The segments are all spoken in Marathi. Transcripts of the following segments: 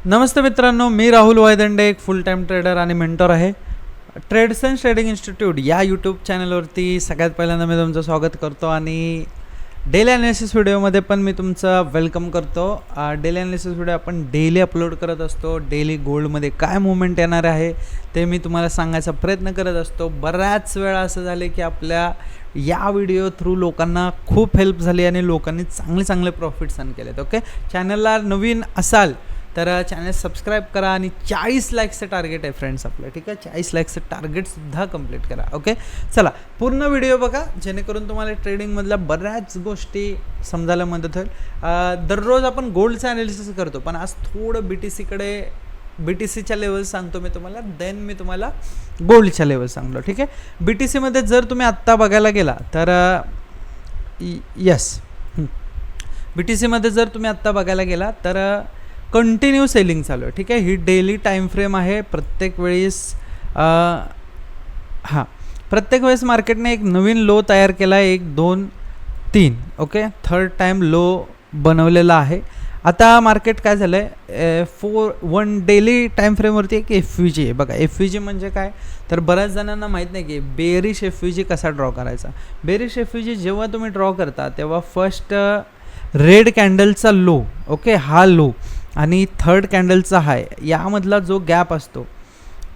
नमस्ते मित्रांनो, मी राहुल वायदंडे, एक फुल टाईम ट्रेडर आणि मेंटॉर आहे. ट्रेड्स अँड ट्रेडिंग इन्स्टिट्यूट या यूट्यूब चॅनलवरती सगळ्यात पहिल्यांदा मी तुमचं स्वागत करतो आणि डेली ॲनालिसिस व्हिडिओमध्ये पण मी तुमचं वेलकम करतो. डेली ॲनालिसिस व्हिडिओ आपण डेली अपलोड करत असतो. डेली गोल्डमध्ये काय मुवमेंट येणार आहे ते मी तुम्हाला सांगायचा प्रयत्न करत असतो. बऱ्याच वेळा असं झाले की आपल्या या व्हिडिओ थ्रू लोकांना खूप हेल्प झाली आणि लोकांनी चांगले प्रॉफिट्स अर्न केलेत. ओके, चॅनलला नवीन असाल तर चॅनल सबस्क्राईब करा आणि 40 लाईक्सचं टार्गेट आहे फ्रेंड्स आपलं. ठीक आहे, 40 लाईक्सचं टार्गेटसुद्धा कंप्लीट करा. ओके, चला पूर्ण व्हिडिओ बघा जेणेकरून तुम्हाला ट्रेडिंगमधल्या बऱ्याच गोष्टी समजायला मदत होईल. दररोज आपण गोल्डचं ॲनालिसिस करतो, पण आज थोडं BTCच्या लेवल सांगतो मी तुम्हाला, देन मी तुम्हाला गोल्डच्या लेवल सांगलो. ठीक आहे, BTCमध्ये जर तुम्ही आत्ता बघायला गेला तर BTCमध्ये जर तुम्ही आत्ता बघायला गेला तर कंटिन्यू सेलिंग चालू आहे. ठीक आहे, ही डेली टाईम फ्रेम आहे. प्रत्येक वेळेस मार्केटने एक नवीन लो तयार केला आहे, 1 2 3. ओके, थर्ड टाईम लो बनवलेला आहे. आता मार्केट काय झालं आहे, 1 डेली टाईम फ्रेमवरती एक FVG आहे. बघा, FVG म्हणजे काय, तर बऱ्याच जणांना माहीत नाही की बेरिश FVG कसा ड्रॉ करायचा. बेरिश FVG जेव्हा तुम्ही ड्रॉ करता तेव्हा फर्स्ट रेड कॅन्डलचा लो, ओके, हा लो आणि थर्ड कॅन्डलचा हाय यामधला जो गॅप असतो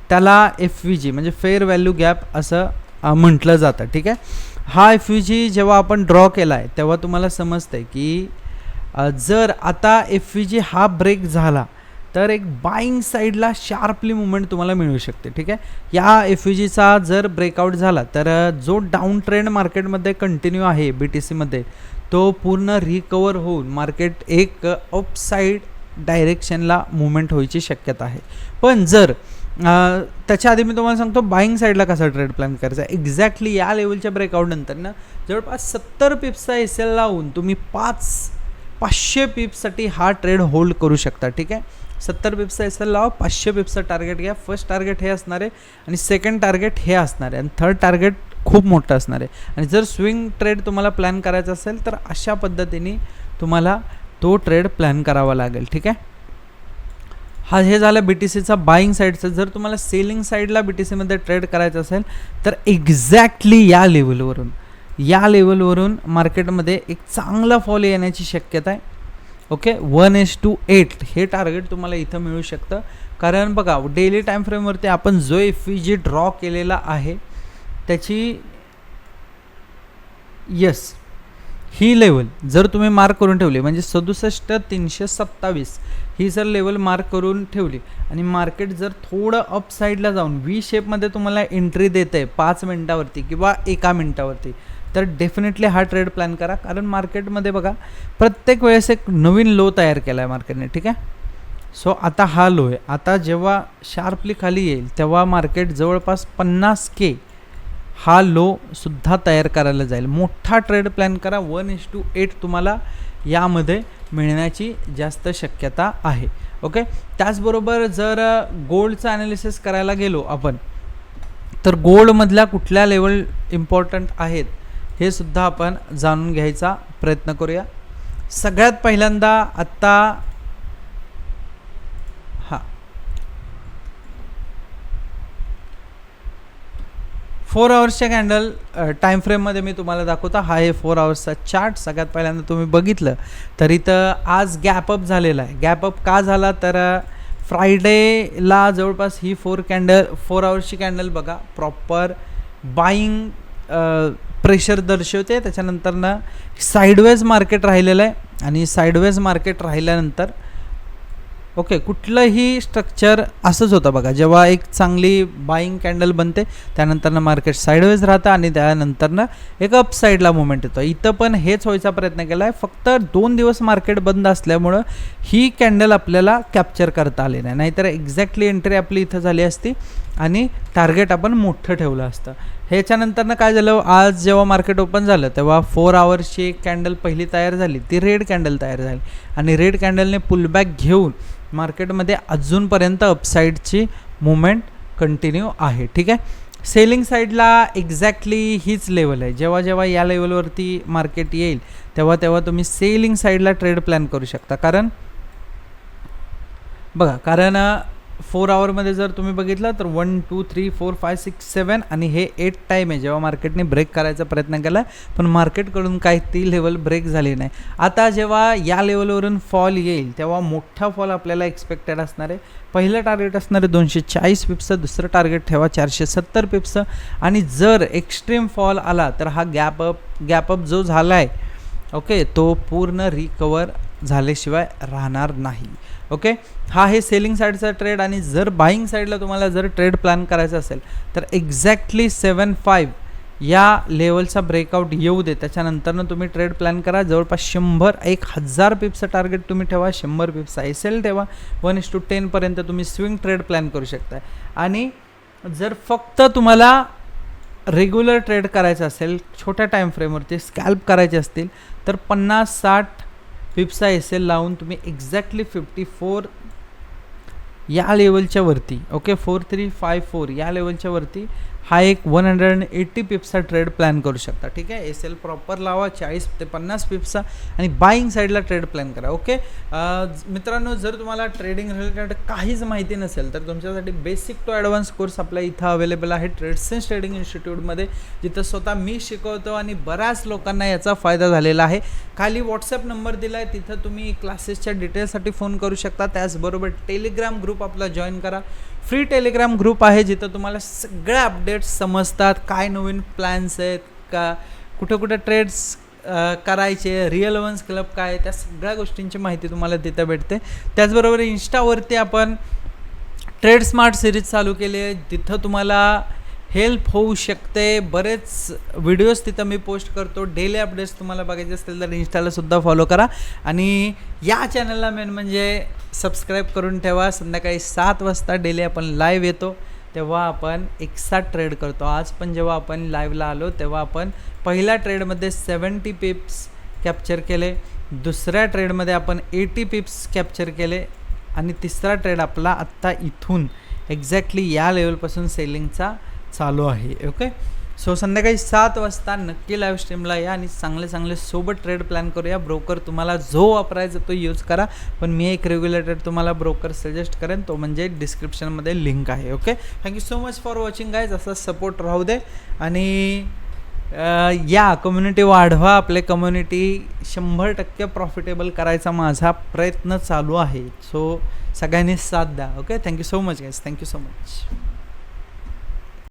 त्याला FVG म्हणजे फेअर व्हॅल्यू गॅप असं म्हटलं जातं. ठीक आहे, हा FVG जेव्हा आपण ड्रॉ केला आहे तेव्हा तुम्हाला समजतं की जर आता FVG हा ब्रेक झाला तर एक बाईंग साईडला शार्पली मुवमेंट तुम्हाला मिळू शकते. ठीक आहे, या FVGचा जर ब्रेकआउट झाला तर जो डाऊन ट्रेंड मार्केटमध्ये कंटिन्यू आहे BTCमध्ये तो पूर्ण रिकवर होऊन मार्केट एक अपसाईड डायरेक्शनला मुवमेंट व्हायची शक्यता आहे. पण जर त्याच्या आधी मी तुम्हाला सांगतो बाईंग साईडला कसा ट्रेड प्लॅन करायचा. एक्झॅक्टली या लेवलच्या ब्रेकआउटनंतर ना जवळपास 70 पिप्सचा SL लावून तुम्ही 500 पिप्ससाठी हा ट्रेड होल्ड करू शकता. ठीक आहे, 70 पिप्सचा SL लावा, 500 पिप्सचं टार्गेट घ्या. फर्स्ट टार्गेट हे असणार आहे आणि सेकंड टार्गेट हे असणार आहे आणि थर्ड टार्गेट खूप मोठं असणार आहे. आणि जर स्विंग ट्रेड तुम्हाला प्लॅन करायचा असेल तर अशा पद्धतीने तुम्हाला तो ट्रेड प्लॅन करावा लागेल. ठीक आहे, हे झालं BTCचा बाईंग साईडचं. जर तुम्हाला सेलिंग साईडला BTCमध्ये ट्रेड करायचं असेल तर एक्झॅक्टली या लेवलवरून मार्केटमध्ये एक चांगला फॉल येण्याची शक्यता आहे. ओके, 1:8 हे टार्गेट तुम्हाला इथं मिळू शकतं. कारण बघा, डेली टाईम फ्रेमवरती आपण जो FVG ड्रॉ केलेला आहे त्याची ही लेवल जर तुम्ही मार्क करून ठेवली म्हणजे 67,327 ही जर लेवल मार्क करून ठेवली आणि मार्केट जर थोडं अप साईडला जाऊन V शेपमध्ये तुम्हाला एंट्री देते आहे 5 मिनटावरती किंवा 1 मिनटावरती तर डेफिनेटली हा ट्रेड प्लॅन करा. कारण मार्केटमध्ये बघा प्रत्येक वेळेस एक नवीन लो तयार केला आहे मार्केटने. ठीक आहे, सो आता हा लो आहे. आता जेव्हा शार्पली खाली येईल तेव्हा मार्केट जवळपास 50K हा लो सुद्धा तयार करायला जाईल. मोठा ट्रेड प्लॅन करा. 1:8 तुम्हाला यामध्ये मिळण्याची जास्त शक्यता आहे. ओके, त्याचबरोबर जर गोल्डचं ॲनालिसिस करायला गेलो आपण तर गोल्डमधल्या कुठल्या लेवल इम्पॉर्टंट आहेत हे सुद्धा आपण जाणून घ्यायचा प्रयत्न करूया. सगळ्यात पहिल्यांदा आत्ता 4 आवर्सच्या कॅन्डल टाईम फ्रेममध्ये मी तुम्हाला दाखवतो. हा आहे 4 आवर्सचा चार्ट. सगळ्यात पहिल्यांदा तुम्ही बघितलं तर इथं आज गॅपअप झालेला आहे. गॅपअप का झाला तर फ्रायडेला जवळपास ही 4 आवर्सची कॅन्डल बघा प्रॉपर बाईंग प्रेशर दर्शवते. त्याच्यानंतरनं साईडवेज मार्केट राहिलेलं आहे आणि साईडवेज मार्केट राहिल्यानंतर ओके कुठलंही स्ट्रक्चर असंच होतं बघा. जेव्हा एक चांगली बाईंग कॅन्डल बनते त्यानंतरनं मार्केट साईडवेज राहतं आणि त्यानंतरनं एक अप साईडला मुवमेंट येतो. इथं पण हेच व्हायचा प्रयत्न केला आहे. फक्त 2 दिवस मार्केट बंद असल्यामुळं ही कॅन्डल आपल्याला कॅप्चर करता आली नाही. नाहीतर एक्झॅक्टली एंट्री आपली इथं झाली असती आणि टार्गेट आपण मोठं ठेवलं असतं. ह्याच्यानंतरनं काय झालं, आज जेव्हा मार्केट ओपन झालं तेव्हा 4 आवर्सची एक कॅन्डल पहिली तयार झाली. ती रेड कॅन्डल तयार झाली आणि रेड कॅन्डलने पुलबॅक घेऊन मार्केटमध्ये अजूनपर्यंत अपसाईडची मुवमेंट कंटिन्यू आहे. ठीक आहे, सेलिंग साईडला एक्झॅक्टली हीच लेवल आहे. जेव्हा जेव्हा या लेवलवरती मार्केट येईल तेव्हा तेव्हा तुम्ही सेलिंग साईडला ट्रेड प्लॅन करू शकता. कारण बघा, कारण 4 आवरमध्ये जर तुम्ही बघितलं तर 1 2 3 4 5 6 7 आणि हे 8 टाईम आहे जेव्हा मार्केटने ब्रेक करायचा प्रयत्न केला, पण मार्केटकडून काही ती लेवल ब्रेक झाली नाही. आता जेव्हा या लेवलवरून फॉल येईल तेव्हा मोठा फॉल आपल्याला एक्सपेक्टेड असणार आहे. पहिलं टार्गेट असणार आहे 240 पिप्सचं, दुसरं टार्गेट ठेवा 470 पिप्सचं, आणि जर एक्स्ट्रीम फॉल आला तर हा गॅपअप जो झाला आहे, ओके, तो पूर्ण रिकवर झाल्याशिवाय राहणार नाही. ओके, हा आहे सेलिंग साईडचा ट्रेड. आणि जर बाईंग साईडला तुम्हाला जर ट्रेड प्लॅन करायचा असेल तर एक्झॅक्टली 7.5 या लेवलचा ब्रेकआउट येऊ दे, त्याच्यानंतरनं तुम्ही ट्रेड प्लॅन करा. जवळपास 100-1000 पिप्सचं टार्गेट तुम्ही ठेवा, 100 पिप्सचा एसएल ठेवा, 1:10 पर्यंत तुम्ही स्विंग ट्रेड प्लॅन करू शकता. आणि जर फक्त तुम्हाला रेग्युलर ट्रेड करायचं असेल, छोट्या टाईम फ्रेमवरती स्कॅल्प करायचे असतील, तर 50-60 पिप्सचा एसएल लावून तुम्ही एक्झॅक्टली 54 या लेवलच्या वरती, ओके, 4354 या लेवलच्या वरती हा एक 180 पिप्सचा ट्रेड प्लॅन करू शकता. ठीक आहे, एस एल प्रॉपर लावा 40 ते 50 पिप्सचा, आणि बाईंग साईडला ट्रेड प्लॅन करा. ओके मित्रांनो, जर तुम्हाला ट्रेडिंग रिलेटेड काहीच माहिती नसेल तर तुमच्यासाठी बेसिक टू ॲडव्हान्स कोर्स आपला इथं अवेलेबल आहे ट्रेडसेन्स ट्रेडिंग इन्स्टिट्यूटमध्ये, जिथं स्वतः मी शिकवतो आणि बऱ्याच लोकांना याचा फायदा झालेला आहे. खाली व्हॉट्सअप नंबर दिला आहे, तिथं तुम्ही क्लासेसच्या डिटेल्ससाठी फोन करू शकता. त्याचबरोबर टेलिग्राम ग्रुप आपला जॉईन करा. फ्री टेलिग्राम ग्रुप आहे जिथं तुम्हाला सगळ्या अपडेट्स समजतात, काय नवीन प्लॅन्स आहेत, का कुठे ट्रेड्स करायचे, रिअल वन्स क्लब काय, त्या सगळ्या गोष्टींची माहिती तुम्हाला तिथं भेटते. त्याचबरोबर इंस्टावरती आपण ट्रेड स्मार्ट सिरीज चालू केली आहे, तिथं तुम्हाला हेल्प होऊ शकते. बरेच व्हिडिओज तिथं मी पोस्ट करतो. डेली अपडेट्स तुम्हाला बघायचे असतील तर इंस्टालासुद्धा फॉलो करा, आणि या चॅनलला मेन म्हणजे सबस्क्राईब करून ठेवा. संध्याकाळी 7 वाजता डेली आपण लाईव्ह येतो, तेव्हा आपण एक साथ ट्रेड करतो. आज पण जेव्हा आपण लाईव्हला आलो तेव्हा आपण पहिल्या ट्रेडमध्ये 70 पिप्स कॅप्चर केले, दुसऱ्या ट्रेडमध्ये आपण 80 पिप्स कॅप्चर केले, आणि तिसरा ट्रेड आपला आत्ता इथून एक्झॅक्टली या लेवलपासून सेलिंगचा चालू आहे. ओके, सो संध्याकाळी 7 वाजता नक्की लाईव्ह स्ट्रीमला या आणि चांगले सोबत ट्रेड प्लॅन करूया. ब्रोकर तुम्हाला जो वापरायचा तो यूज करा, पण मी एक रेग्युलेटेड तुम्हाला ब्रोकर सजेस्ट करेन, तो म्हणजे डिस्क्रिप्शनमध्ये लिंक आहे. Okay, thank you so much for watching guys. असा सपोर्ट राहू दे, आणि या कम्युनिटी वाढवा. आपले कम्युनिटी 100% प्रॉफिटेबल करायचा माझा प्रयत्न चालू आहे. सो सगळ्यांनी साथ द्या. Okay, thank you so much guys, thank you so much.